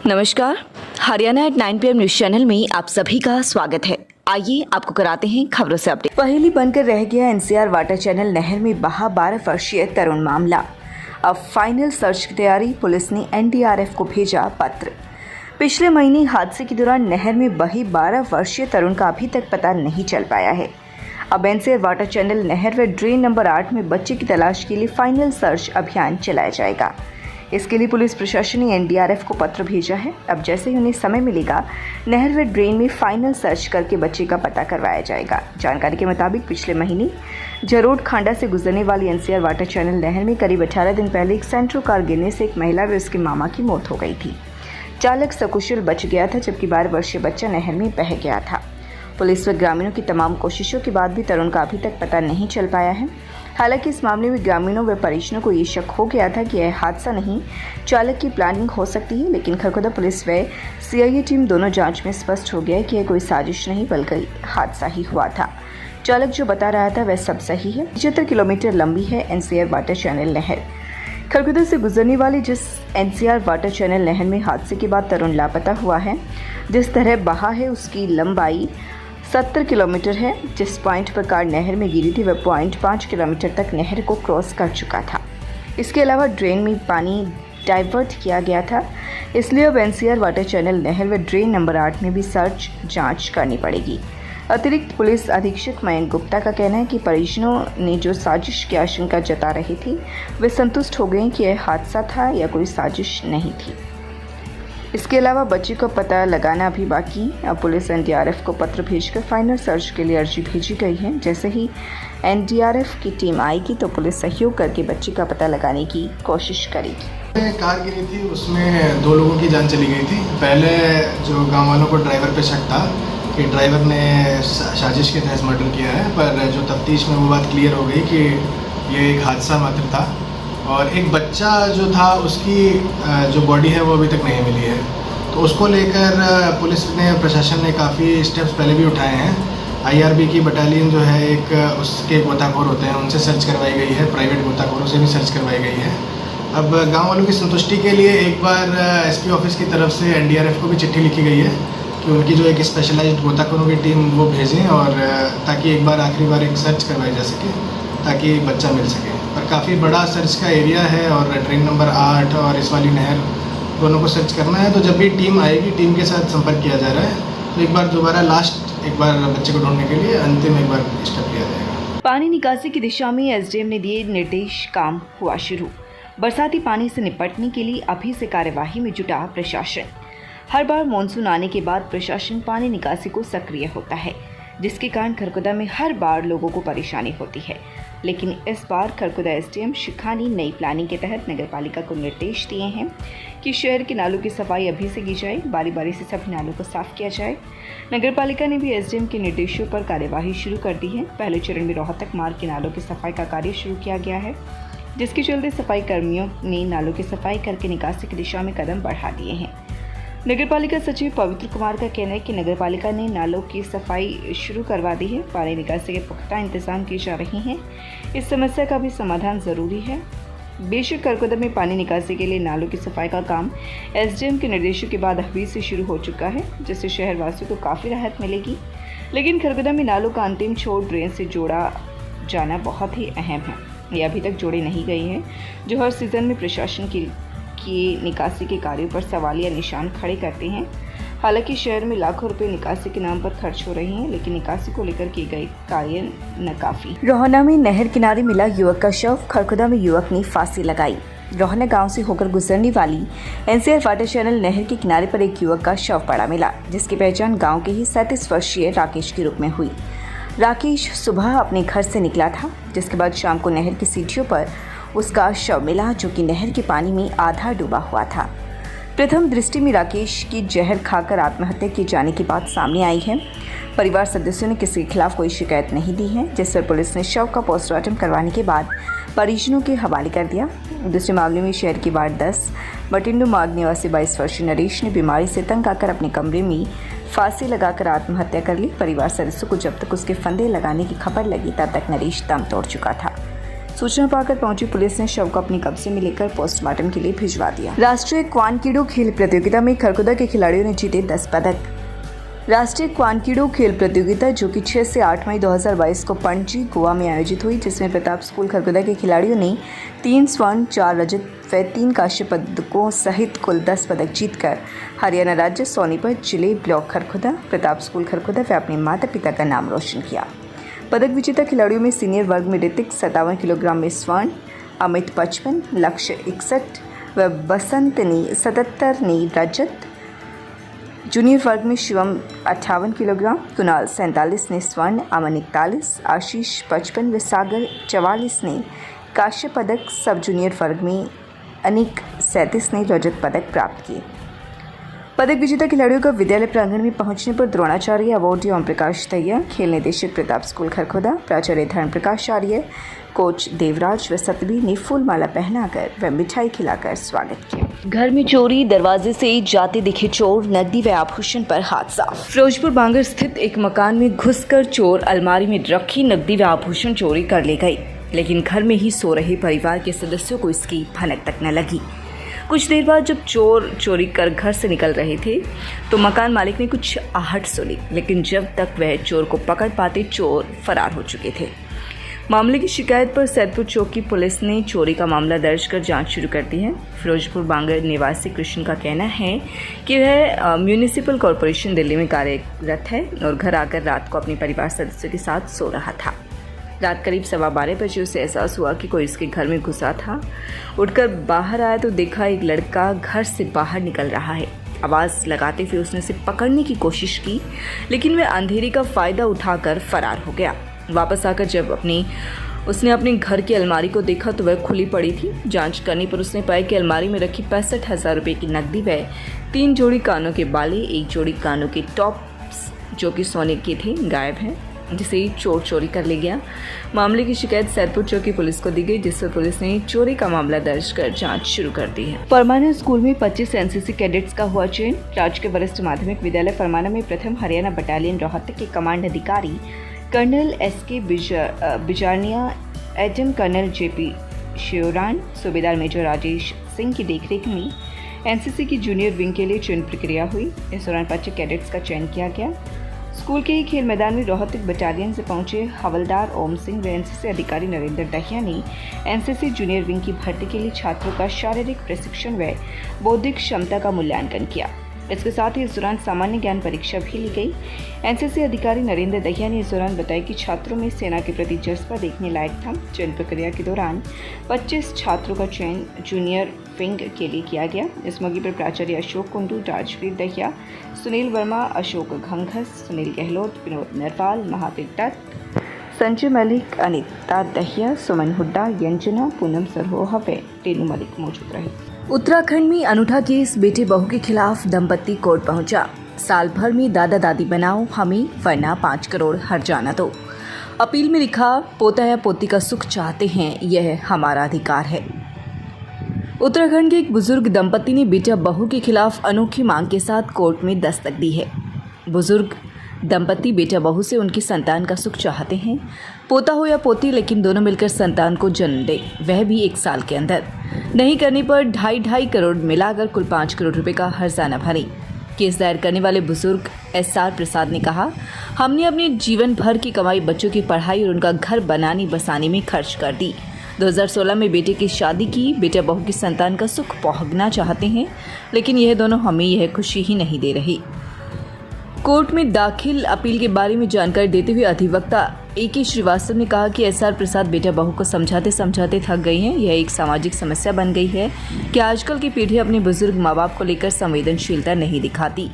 नमस्कार, Haryana at 9 PM news channel में आप सभी का स्वागत है। आइए आपको कराते हैं खबरों से अपडेट। पहेली बनकर रह गया एनसीआर वाटर चैनल नहर में बहा 12 वर्षीय तरुण मामला। अब फाइनल सर्च की तैयारी, पुलिस ने एनडीआरएफ को भेजा पत्र। पिछले महीने हादसे के दौरान नहर में बही 12 वर्षीय तरुण का अभी तक पता नहीं चल पाया है। अब एनसीआर वाटर चैनल नहर व ड्रेन नंबर 8 में बच्चे की तलाश के लिए फाइनल सर्च अभियान चलाया जाएगा। इसके लिए पुलिस प्रशासन ने एनडीआरएफ को पत्र भेजा है। अब जैसे ही उन्हें समय मिलेगा, नहर व ड्रेन में फाइनल सर्च करके बच्चे का पता करवाया जाएगा। जानकारी के मुताबिक पिछले महीने जरोड खांडा से गुजरने वाली एनसीआर वाटर चैनल नहर में करीब 18 दिन पहले एक सेंट्रो कार गिरने से एक महिला व उसके मामा की मौत हो गई थी। चालक सकुशल बच गया था, जबकि 12 वर्षीय बच्चा नहर में बह गया था। पुलिस व ग्रामीणों की तमाम कोशिशों के बाद भी तरुण का अभी तक पता नहीं चल पाया है। हालांकि इस मामले में ग्रामीणों व परिजनों को ये शक हो गया था कि यह हादसा नहीं, चालक की प्लानिंग हो सकती है, लेकिन खरखोदा पुलिस व सीआईए टीम दोनों जांच में स्पष्ट हो गया है कि यह कोई साजिश नहीं बल्कि हादसा ही हुआ था। चालक जो बता रहा था वह सब सही है। 75 किलोमीटर लंबी है एनसीआर वाटर चैनल नहर। खरखोदा से गुजरने वाली जिस एनसीआर वाटर चैनल नहर में हादसे के बाद तरुण लापता हुआ है, जिस तरह बहा है उसकी लंबाई 70 किलोमीटर है। जिस पॉइंट पर कार नहर में गिरी थी वह पॉइंट 5 किलोमीटर तक नहर को क्रॉस कर चुका था। इसके अलावा ड्रेन में पानी डाइवर्ट किया गया था, इसलिए अब एनसीआर वाटर चैनल नहर व ड्रेन नंबर 8 में भी सर्च जांच करनी पड़ेगी। अतिरिक्त पुलिस अधीक्षक मयंक गुप्ता का कहना है कि परिजनों ने जो साजिश की आशंका जता रही थी वे संतुष्ट हो गए कि यह हादसा था या कोई साजिश नहीं थी। इसके अलावा बच्चे को पता लगाना भी बाकी। अब पुलिस एनडीआरएफ को पत्र भेजकर फाइनल सर्च के लिए अर्जी भेजी गई है। जैसे ही एनडीआरएफ की टीम आएगी तो पुलिस सहयोग करके बच्चे का पता लगाने की कोशिश करेगी। कार गिरी थी, उसमें 2 लोगों की जान चली गई थी। पहले जो गांव वालों को ड्राइवर पे शक था कि ड्राइवर ने साजिश के तहत मर्डर किया है, पर जो तफ्तीश में वो बात क्लियर हो गई कि ये एक हादसा मात्र था। और एक बच्चा जो था उसकी जो बॉडी है वो अभी तक नहीं मिली है, तो उसको लेकर पुलिस ने, प्रशासन ने काफ़ी स्टेप्स पहले भी उठाए हैं। आईआरबी की बटालियन जो है एक उसके गोताखोर होते हैं, उनसे सर्च करवाई गई है, प्राइवेट गोताखोरों से भी सर्च करवाई गई है। अब गांव वालों की संतुष्टि के लिए एक बार एसपी ऑफिस की तरफ से एनडीआरएफ को भी चिट्ठी लिखी गई है कि उनकी जो एक स्पेशलाइज्ड गोताखोरों की टीम वो भेजें, और ताकि एक बार आखिरी बार एक सर्च करवाई जा सके ताकि बच्चा मिल सके। पर काफ़ी बड़ा सर्च का एरिया है और ट्रेन नंबर 8 और इस वाली नहर दोनों को सर्च करना है। तो जब भी टीम आएगी, टीम के साथ संपर्क किया जा रहा है, तो एक बार दोबारा एक बार बच्चे को ढूंढने के लिए अंतिम एक बार स्टेप लिया जाएगा। पानी निकासी की दिशा में एसडीएम ने दिए निर्देश, काम हुआ शुरू। बरसाती पानी से निपटने के लिए अभी से कार्यवाही में जुटा प्रशासन। हर बार मानसून आने के बाद प्रशासन पानी निकासी को सक्रिय होता है, जिसके कारण खरखोदा में हर बार लोगों को परेशानी होती है। लेकिन इस बार खरखोदा एसडीएम शिखानी नई प्लानिंग के तहत नगरपालिका को निर्देश दिए हैं कि शहर के नालों की सफाई अभी से की जाए, बारी बारी से सभी नालों को साफ किया जाए। नगरपालिका ने भी एसडीएम के निर्देशों पर कार्यवाही शुरू कर दी है। पहले चरण में रोहतक मार्ग के नालों की सफाई का कार्य शुरू किया गया है, जिसके चलते सफाई कर्मियों ने नालों की सफाई करके निकासी की दिशा में कदम बढ़ा दिए हैं। नगरपालिका सचिव पवित्र कुमार का कहना है कि नगरपालिका ने नालों की सफाई शुरू करवा दी है। पानी निकासी के पुख्ता इंतजाम किए जा रहे हैं। इस समस्या का भी समाधान जरूरी है। बेशक खरखोदा में पानी निकासी के लिए नालों की सफाई का काम एसडीएम के निर्देशों के बाद अभी से शुरू हो चुका है, जिससे शहर वासियों को काफ़ी राहत मिलेगी। लेकिन खरखोदा में नालों का अंतिम छोर ड्रेन से जोड़ा जाना बहुत ही अहम है। ये अभी तक जोड़े नहीं गए हैं, जो हर सीजन में प्रशासन की निकासी के कार्यों पर सवालिया निशान खड़े करते हैं। हालांकि शहर में लाखों रुपए निकासी के नाम पर खर्च हो रहे हैं, लेकिन निकासी को लेकर किए गए कार्य नाकाफी। रोहना में नहर किनारे मिला युवक का शव। खरखोदा में युवक ने फांसी लगाई। रोहना गांव से होकर गुजरने वाली एनसीआर वाटर चैनल नहर के किनारे पर एक युवक का शव पड़ा मिला, जिसकी पहचान गाँव के ही 37 वर्षीय राकेश के रूप में हुई। राकेश सुबह अपने घर से निकला था, जिसके बाद शाम को नहर की सीढ़ियों पर उसका शव मिला, जो कि नहर के पानी में आधा डूबा हुआ था। प्रथम दृष्टि में राकेश की जहर खाकर आत्महत्या किए जाने की बात सामने आई है। परिवार सदस्यों ने किसी के खिलाफ कोई शिकायत नहीं दी है, जिस पर पुलिस ने शव का पोस्टमार्टम करवाने के बाद परिजनों के हवाले कर दिया। दूसरे मामले में शहर की वार्ड 10 बटिंडू मार्ग निवासी 22 वर्षीय नरेश ने बीमारी से तंग आकर अपने कमरे में फांसी लगाकर आत्महत्या कर ली। परिवार सदस्यों को जब तक उसके फंदे लगाने की खबर लगी, तब तक नरेश दम तोड़ चुका था। सूचना पाकर पहुंची पुलिस ने शव को अपने कब्जे में लेकर पोस्टमार्टम के लिए भिजवा दिया। राष्ट्रीय क्वानकिडो खेल प्रतियोगिता में खरखुदा के खिलाड़ियों ने जीते 10 पदक। राष्ट्रीय क्वानकिडो खेल प्रतियोगिता जो कि 6 से 8 मई 2022 को पणजी गोवा में आयोजित हुई, जिसमें प्रताप स्कूल खरखुदा के खिलाड़ियों ने 3 स्वर्ण 4 रजत व 3 कांस्य पदकों सहित कुल 10 पदक जीतकर हरियाणा राज्य सोनीपत जिले ब्लॉक खरखुदा प्रताप स्कूल खरखुदा व अपने माता पिता का नाम रोशन किया। पदक विजेता खिलाड़ियों में सीनियर वर्ग में ऋतिक 57 किलोग्राम में स्वर्ण, अमित 55, लक्ष्य 61 व बसंतनी 77 ने रजत, जूनियर वर्ग में शिवम 58 किलोग्राम, कुणाल 47 ने स्वर्ण, अमन 41, आशीष 55 व सागर 44 ने कांस्य पदक, सब जूनियर वर्ग में अनिक 37 ने रजत पदक प्राप्त किए। पदक विजेता खिलाड़ियों का विद्यालय प्रांगण में पहुंचने पर द्रोणाचार्य अवार्डी ओम प्रकाश दहिया, खेल निदेशक प्रताप स्कूल खरखुदा, प्राचार्य धर्म प्रकाश आर्य, कोच देवराज व सतबी ने फूल माला पहनाकर व मिठाई खिलाकर स्वागत किया। घर में चोरी, दरवाजे से जाते दिखे चोर, नकदी व आभूषण पर हादसा। फिरोजपुर बांगर स्थित एक मकान में घुसकर चोर अलमारी में रखी नकदी व आभूषण चोरी कर ले गए, लेकिन घर में ही सो रहे परिवार के सदस्यों को इसकी भनक तक न लगी। कुछ देर बाद जब चोर चोरी कर घर से निकल रहे थे तो मकान मालिक ने कुछ आहट सुनी, लेकिन जब तक वह चोर को पकड़ पाते चोर फरार हो चुके थे। मामले की शिकायत पर सैदपुर चौकी पुलिस ने चोरी का मामला दर्ज कर जांच शुरू कर दी है। फिरोजपुर बांगर निवासी कृष्ण का कहना है कि वह म्यूनिसिपल कॉरपोरेशन दिल्ली में कार्यरत है और घर आकर रात को अपने परिवार सदस्यों के साथ सो रहा था। रात करीब 12:15 बजे उसे एहसास हुआ कि कोई उसके घर में घुसा था। उठकर बाहर आया तो देखा एक लड़का घर से बाहर निकल रहा है। आवाज़ लगाते हुए उसने उसे पकड़ने की कोशिश की, लेकिन वह अंधेरे का फ़ायदा उठाकर फरार हो गया। वापस आकर जब उसने अपने घर की अलमारी को देखा तो वह खुली पड़ी थी। जांच करने पर उसने पाया कि अलमारी में रखी 65,000 रुपये की नकदी व 3 जोड़ी कानों के बाले, 1 जोड़ी कानों के टॉप्स जो कि सोने के थे गायब हैं, जिसे चोर चोरी कर ले गया। मामले की शिकायत सैदपुर चौकी पुलिस को दी गई, जिस पर पुलिस ने चोरी का मामला दर्ज कर जांच शुरू कर दी है। फरमाना स्कूल में 25 एनसीसी कैडेट्स का हुआ चयन। राजकीय वरिष्ठ माध्यमिक विद्यालय फरमाना में प्रथम हरियाणा बटालियन रोहतक के कमांड अधिकारी कर्नल SK बिजारनिया, एडम colonel JP Sheoran, subedar major Rajesh Singh की देखरेख में एनसीसी की जूनियर विंग के लिए चयन प्रक्रिया हुई। इस दौरान 25 कैडेट्स का चयन किया गया। स्कूल के ही खेल मैदान में रोहतक बटालियन से पहुंचे हवलदार ओम सिंह व एनसीसी अधिकारी नरेंद्र दहिया ने एनसीसी जूनियर विंग की भर्ती के लिए छात्रों का शारीरिक प्रशिक्षण व बौद्धिक क्षमता का मूल्यांकन किया। इसके साथ ही इस दौरान सामान्य ज्ञान परीक्षा भी ली गई। एनसीसी अधिकारी नरेंद्र दहिया ने इस दौरान बताया कि छात्रों में सेना के प्रति जज्बा देखने लायक था। चयन प्रक्रिया के दौरान 25 छात्रों का चयन जूनियर विंग के लिए किया गया। इस मौके पर प्राचार्य अशोक कुंडू, राजवीर दहिया, सुनील वर्मा, अशोक घंघस, सुनील गहलोत, विनोद नरवाल, महावीर दत्त, संजय मलिक, अनिता दहिया, सुमन हुड्डा, यंजना, पूनम सरोहा व टेनू मलिक मौजूद रहे। उत्तराखंड में अनूठा केस, बेटे बहू के खिलाफ दंपत्ति कोर्ट पहुंचा। साल भर में दादा दादी बनाओ हमें, वरना 5 करोड़ हर जाना दो। अपील में लिखा, पोता या पोती का सुख चाहते हैं, यह हमारा अधिकार है। उत्तराखंड के एक बुजुर्ग दंपत्ति ने बेटा बहू के खिलाफ अनोखी मांग के साथ कोर्ट में दस्तक दी है। बुजुर्ग दंपत्ति बेटा बहू से उनकी संतान का सुख चाहते हैं, पोता हो या पोती, लेकिन दोनों मिलकर संतान को जन्म दे, वह भी 1 साल के अंदर। नहीं करने पर 2.5 करोड़ मिलाकर कुल 5 करोड़ रुपए का हर्जाना भरें। केस दायर करने वाले बुजुर्ग SR प्रसाद ने कहा, हमने अपने जीवन भर की कमाई बच्चों की पढ़ाई और उनका घर बनाने बसाने में खर्च कर दी। 2016 में बेटे की शादी की, बेटा बहू की संतान का सुख भोगना चाहते हैं, लेकिन यह दोनों हमें यह खुशी ही नहीं दे रही। कोर्ट में दाखिल अपील के बारे में जानकारी देते हुए अधिवक्ता AK श्रीवास्तव ने कहा कि SR प्रसाद बेटा बहू को समझाते समझाते थक गई हैं। यह एक सामाजिक समस्या बन गई है कि आजकल की पीढ़ी अपने बुजुर्ग माँ बाप को लेकर संवेदनशीलता नहीं दिखाती।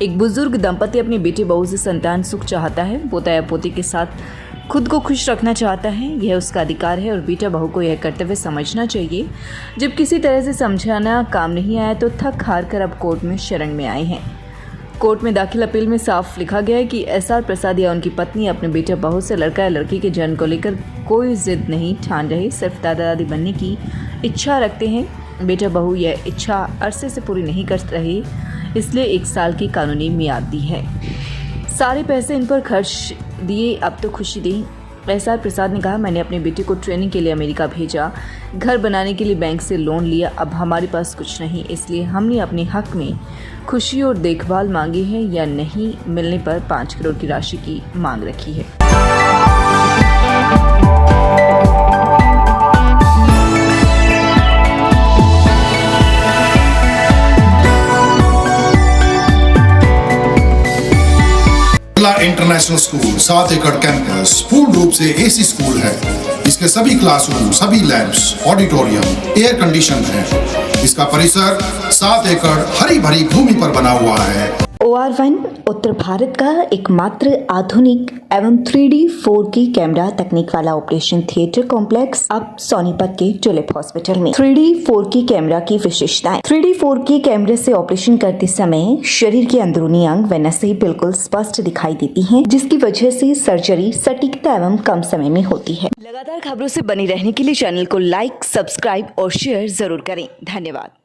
एक बुजुर्ग दंपति अपने बेटे बहू से संतान सुख चाहता है, पोता या पोती के साथ खुद को खुश रखना चाहता है, यह उसका अधिकार है और बेटा बहू को यह कर्तव्य समझना चाहिए। जब किसी तरह से समझाना काम नहीं आया तो थक हार कर अब कोर्ट में शरण में आए हैं। कोर्ट में दाखिल अपील में साफ लिखा गया है कि SR प्रसाद या उनकी पत्नी अपने बेटा बहू से लड़का या लड़की के जन्म को लेकर कोई जिद नहीं ठान रहे, सिर्फ दादा दादी बनने की इच्छा रखते हैं। बेटा बहू यह इच्छा अरसे से पूरी नहीं कर रहे, इसलिए 1 साल की कानूनी मियाद दी है। सारे पैसे इन पर खर्च दिए, अब तो खुशी दें। एसआर प्रसाद ने कहा, मैंने अपने बेटे को ट्रेनिंग के लिए अमेरिका भेजा, घर बनाने के लिए बैंक से लोन लिया, अब हमारे पास कुछ नहीं, इसलिए हमने अपने हक में खुशी और देखभाल मांगी है या नहीं मिलने पर 5 करोड़ की राशि की मांग रखी है। इंटरनेशनल स्कूल 7 एकड़ कैंपस पूर्ण रूप से एसी स्कूल है। इसके सभी क्लासरूम, सभी लैब्स, ऑडिटोरियम एयर कंडीशन है। इसका परिसर 7 एकड़ हरी भरी भूमि पर बना हुआ है। OR1 उत्तर भारत का एकमात्र आधुनिक एवं 3D 4K कैमरा तकनीक वाला ऑपरेशन थिएटर कॉम्प्लेक्स अब सोनीपत के टुलिप हॉस्पिटल में। 3D 4K कैमरा की विशेषताएं। 3D 4K कैमरे से ऑपरेशन करते समय शरीर के अंदरूनी अंग व नसें बिल्कुल स्पष्ट दिखाई देती हैं, जिसकी वजह से सर्जरी सटीकता एवं कम समय में होती है। लगातार खबरों से बने रहने के लिए चैनल को लाइक, सब्सक्राइब और शेयर जरूर करें। धन्यवाद।